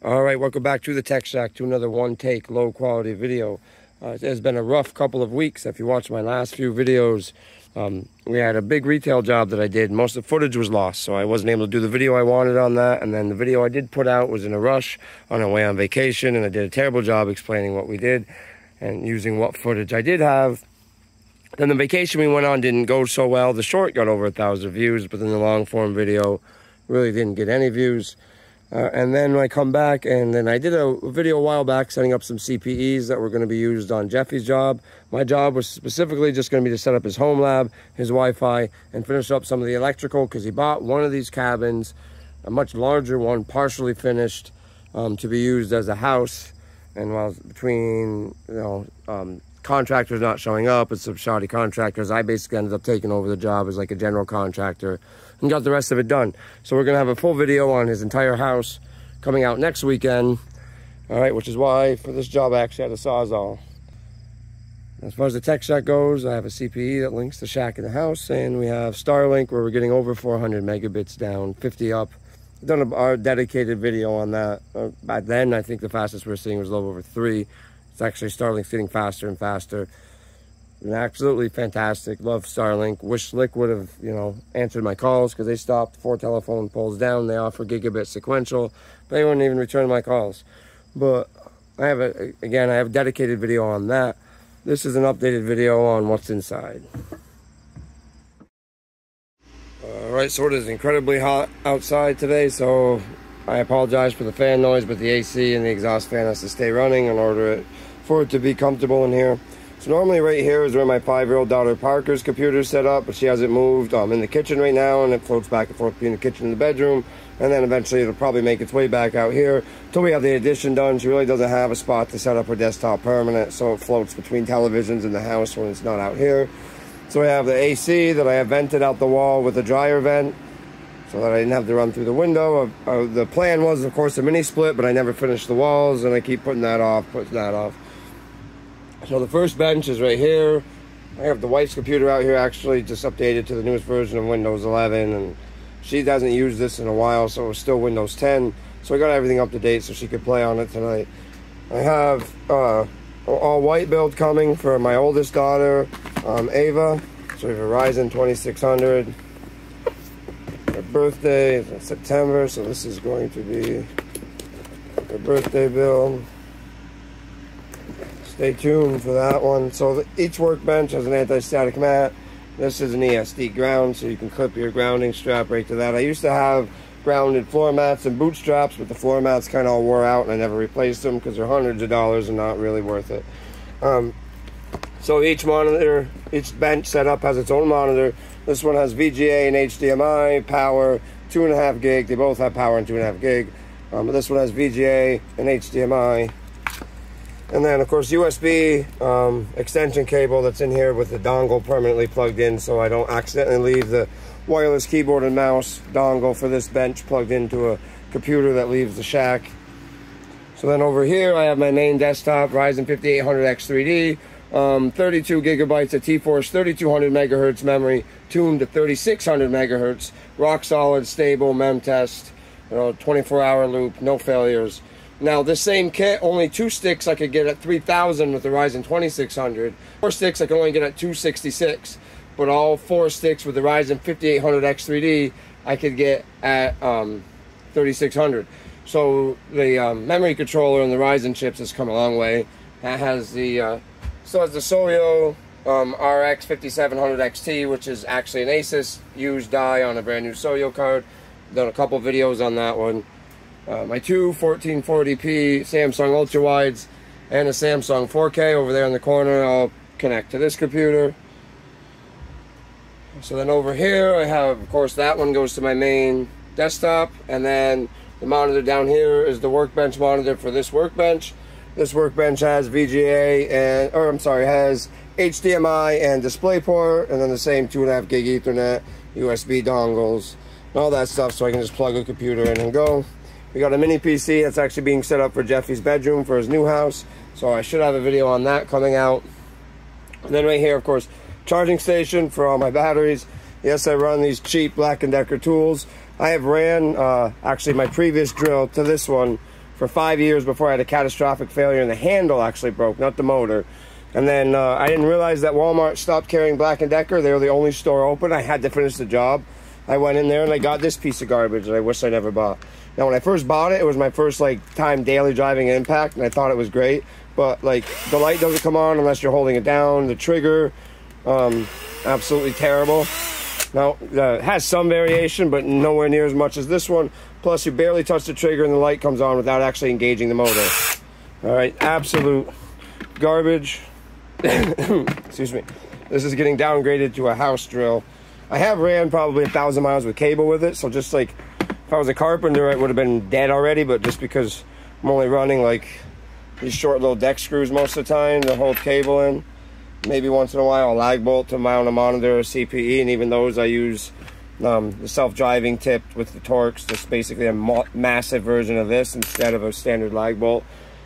All right, welcome back to the TechShack, to another one-take, low-quality video. It has been a rough couple of weeks. If you watched my last few videos, we had a big retail job that I did. Most of the footage was lost, so I wasn't able to do the video I wanted on that. And then the video I did put out was in a rush on our way on vacation, and I did a terrible job explaining what we did and using what footage I did have. Then the vacation we went on didn't go so well. The short got over 1,000 views, but then the long-form video really didn't get any views. And then I come back, and then I did a video a while back setting up some CPEs that were going to be used on Jeffys' job. My job was specifically just going to be to set up his home lab, his Wi-Fi, and finish up some of the electrical, because he bought one of these cabins, a much larger one, partially finished, to be used as a house. And while between, contractors not showing up and some shoddy contractors, I basically ended up taking over the job as like a general contractor and got the rest of it done. So we're gonna have a full video on his entire house coming out next weekend. All right, which is why for this job I actually had a Sawzall. As far as the TechShack goes, I have a CPE that links the shack in the house, and we have Starlink where we're getting over 400 megabits down, 50 up. I've done a dedicated video on that. Back then, I think the fastest we were seeing was a little over 3. It's actually Starlink's getting faster and faster. And absolutely fantastic. Love Starlink. Wish Slick would have, answered my calls, because they stopped 4 telephone poles down. They offer gigabit sequential, but they wouldn't even return my calls. But I have I have a dedicated video on that. This is an updated video on what's inside. All right, so it is incredibly hot outside today, so I apologize for the fan noise, but the AC and the exhaust fan has to stay running in order for it to be comfortable in here. So normally right here is where my 5-year-old daughter Parker's computer is set up, but she hasn't moved. I'm in the kitchen right now, and it floats back and forth between the kitchen and the bedroom, and then eventually it'll probably make its way back out here until we have the addition done. She really doesn't have a spot to set up her desktop permanent, so it floats between televisions in the house when it's not out here. So we have the AC that I have vented out the wall with a dryer vent, so that I didn't have to run through the window. The plan was, of course, a mini split, but I never finished the walls, and I keep putting that off. So the first bench is right here. I have the wife's computer out here, actually just updated to the newest version of Windows 11, and she hasn't used this in a while, so it's still Windows 10. So I got everything up to date so she could play on it tonight. I have all white build coming for my oldest daughter, Ava. So we have a Ryzen 2600. Her birthday is in September, so this is going to be her birthday build. Stay tuned for that one. So each workbench has an anti-static mat. This is an ESD ground, so you can clip your grounding strap right to that. I used to have grounded floor mats and boot straps, but the floor mats kind of all wore out, and I never replaced them because they're hundreds of dollars and not really worth it. So each bench setup has its own monitor. This one has VGA and HDMI, power, 2.5 gig. They both have power and 2.5 gig. But this one has VGA and HDMI. And then, of course, USB extension cable that's in here with the dongle permanently plugged in, so I don't accidentally leave the wireless keyboard and mouse dongle for this bench plugged into a computer that leaves the shack. So then over here, I have my main desktop, Ryzen 5800X3D, 32 gigabytes of T-Force, 3200 megahertz memory, tuned to 3600 megahertz, rock solid, stable, mem test, 24-hour loop, no failures. Now, this same kit, only 2 sticks I could get at 3,000 with the Ryzen 2600. 4 sticks I can only get at 266. But all 4 sticks with the Ryzen 5800X3D I could get at 3,600. So the memory controller and the Ryzen chips has come a long way. That has the still has the Soyo RX 5700 XT, which is actually an Asus used die on a brand new Soyo card. Done a couple videos on that one. My 2 1440p Samsung ultra wides and a Samsung 4K over there in the corner. I'll connect to this computer. So then over here I have, of course, that one goes to my main desktop, and then the monitor down here is the workbench monitor for this workbench. This workbench has VGA has HDMI and DisplayPort, and then the same 2.5 gig Ethernet, USB dongles, and all that stuff, so I can just plug a computer in and go. We got a mini PC that's actually being set up for Jeffy's bedroom for his new house, so I should have a video on that coming out. And then right here, of course, charging station for all my batteries. Yes, I run these cheap Black & Decker tools. I have ran actually my previous drill to this one for 5 years before I had a catastrophic failure and the handle actually broke, not the motor. And then I didn't realize that Walmart stopped carrying Black & Decker. They were the only store open. I had to finish the job. I went in there and I got this piece of garbage that I wish I never bought. Now, when I first bought it, it was my first time daily driving Impact, and I thought it was great. But the light doesn't come on unless you're holding it down. The trigger, absolutely terrible. Now, it has some variation, but nowhere near as much as this one. Plus, you barely touch the trigger and the light comes on without actually engaging the motor. All right, absolute garbage. Excuse me. This is getting downgraded to a house drill. I have ran probably 1,000 miles with cable with it, so just if I was a carpenter, it would have been dead already, but just because I'm only running these short little deck screws most of the time to hold cable in. Maybe once in a while a lag bolt to mount a monitor or CPE, and even those I use the self-driving tipped with the Torx. Just basically a massive version of this instead of a standard lag bolt.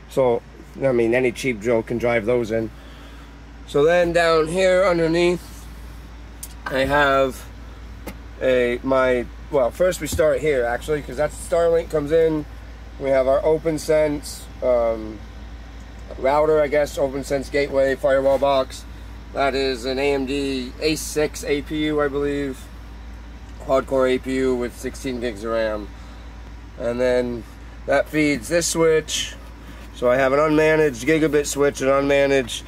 So, I mean, any cheap drill can drive those in. So then down here underneath, I have well, first we start here actually, because that's Starlink comes in. We have our OpenSense router, I guess, OpenSense gateway, firewall box. That is an AMD A6 APU, I believe. Hardcore APU with 16 gigs of RAM. And then that feeds this switch. So I have an unmanaged gigabit switch and unmanaged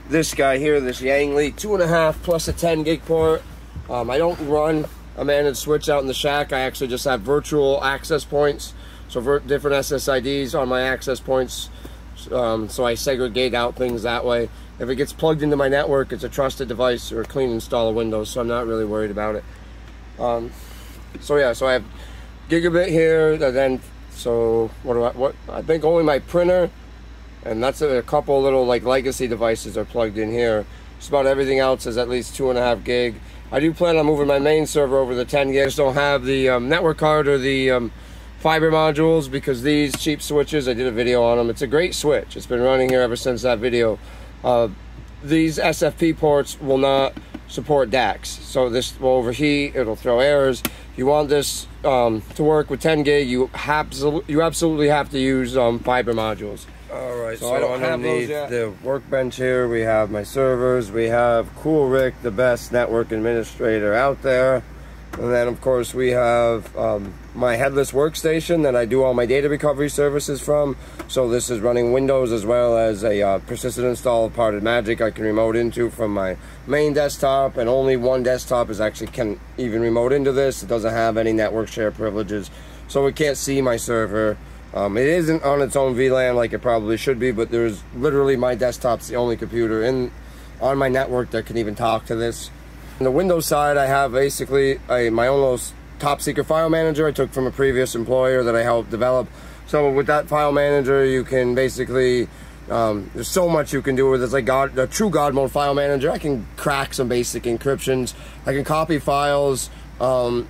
this guy here, this Yang 2.5 plus a 10 gig port. I don't run a managed switch out in the shack. I actually just have virtual access points. So different SSIDs on my access points. So I segregate out things that way. If it gets plugged into my network, it's a trusted device or a clean install of Windows, so I'm not really worried about it. So yeah, so I have gigabit here, and then I think only my printer, and that's a couple little legacy devices are plugged in here. Just about everything else is at least 2.5 gig. I do plan on moving my main server over the 10 gig. I just don't have the network card or the fiber modules, because these cheap switches, I did a video on them. It's a great switch. It's been running here ever since that video. These SFP ports will not support DACs, so this will overheat, it'll throw errors. If you want this to work with 10 gig, you absolutely have to use fiber modules. All right, so I don't have those yet. The workbench here, we have my servers, we have Cool Rick, the best network administrator out there. And then, of course, we have my headless workstation that I do all my data recovery services from. So this is running Windows as well as a persistent install of Parted Magic I can remote into from my main desktop. And only one desktop can even remote into this. It doesn't have any network share privileges, so it can't see my server. It isn't on its own VLAN like it probably should be, but there's literally my desktop's the only computer on my network that can even talk to this. On the Windows side, I have basically my own little top secret file manager I took from a previous employer that I helped develop. So with that file manager, you can basically, there's so much you can do with it. It's like a true God mode file manager. I can crack some basic encryptions. I can copy files, and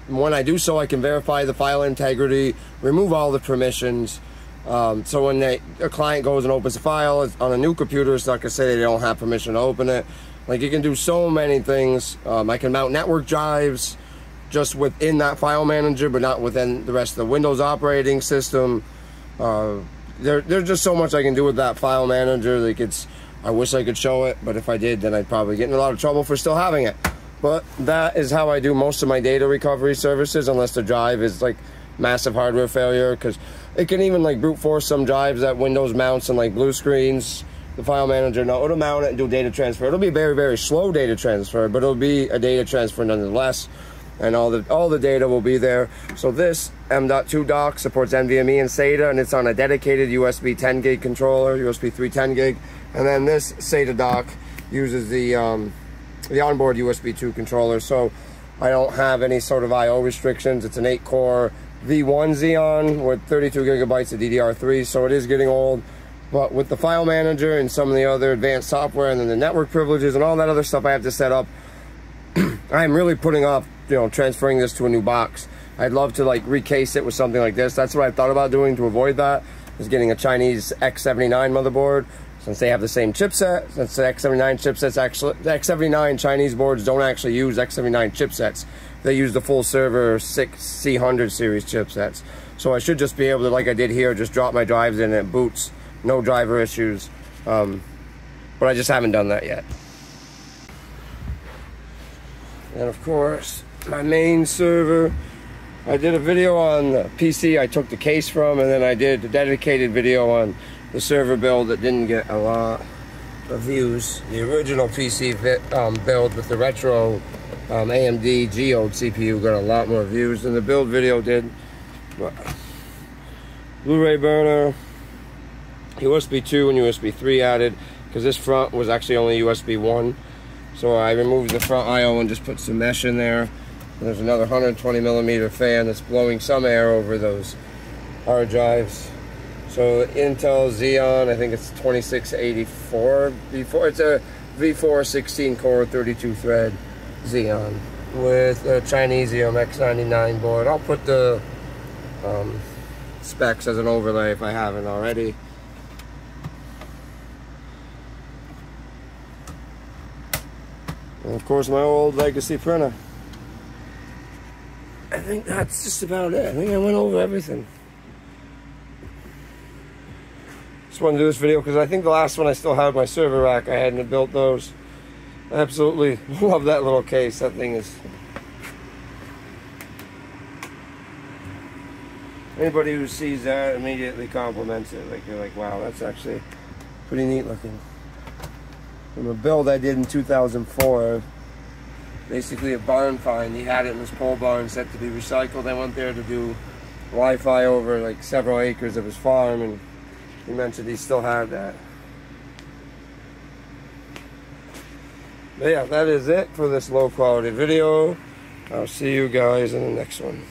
when I do so, I can verify the file integrity, remove all the permissions. So when a client goes and opens a file on a new computer, it's not gonna say they don't have permission to open it. You can do so many things. I can mount network drives just within that file manager, but not within the rest of the Windows operating system. There's just so much I can do with that file manager. I wish I could show it, but if I did, then I'd probably get in a lot of trouble for still having it. But that is how I do most of my data recovery services, unless the drive is massive hardware failure, because it can even brute force some drives that Windows mounts and blue screens. The file manager, no, it'll mount it and do data transfer. It'll be very, very slow data transfer, but it'll be a data transfer nonetheless, and all the data will be there. So this M.2 dock supports NVMe and SATA, and it's on a dedicated USB 10 gig controller, USB 310 gig. And then this SATA dock uses the onboard USB 2 controller, so I don't have any sort of I/O restrictions. It's an 8-core V1 Xeon with 32 gigabytes of DDR3, so it is getting old. But with the file manager and some of the other advanced software and then the network privileges and all that other stuff I have to set up, I'm really putting off, transferring this to a new box. I'd love to recase it with something like this. That's what I thought about doing to avoid that, is getting a Chinese X79 motherboard, since they have the same chipset. Since the X79 chipsets the X79 Chinese boards don't actually use X79 chipsets. they use the full server 6 C100 series chipsets. So I should just be able to, like I did here, just drop my drives in and it boots, no driver issues. But I just haven't done that yet. And of course, my main server, I did a video on the PC I took the case from, and then I did a dedicated video on the server build that didn't get a lot of views. The original PC build with the retro AMD Geode CPU got a lot more views than the build video did. Blu-ray burner, USB 2 and USB 3 added, because this front was actually only USB 1. So I removed the front I/O and just put some mesh in there. And there's another 120mm fan that's blowing some air over those hard drives. So Intel Xeon, I think it's 2684 V4. It's a V4 16 core 32 thread Xeon with a Chinesium X99 board. I'll put the specs as an overlay if I haven't already. And of course my old legacy printer. I think that's just about it. I think I went over everything. Just wanted to do this video because I think the last one I still had my server rack. I hadn't built those. I absolutely love that little case. That thing is... Anybody who sees that immediately compliments it. Like, you're like, wow, that's actually pretty neat looking. From a build I did in 2004, basically a barn find. He had it in his pole barn set to be recycled. I went there to do Wi-Fi over like several acres of his farm, and he mentioned he still had that. But yeah, that is it for this low quality video. I'll see you guys in the next one.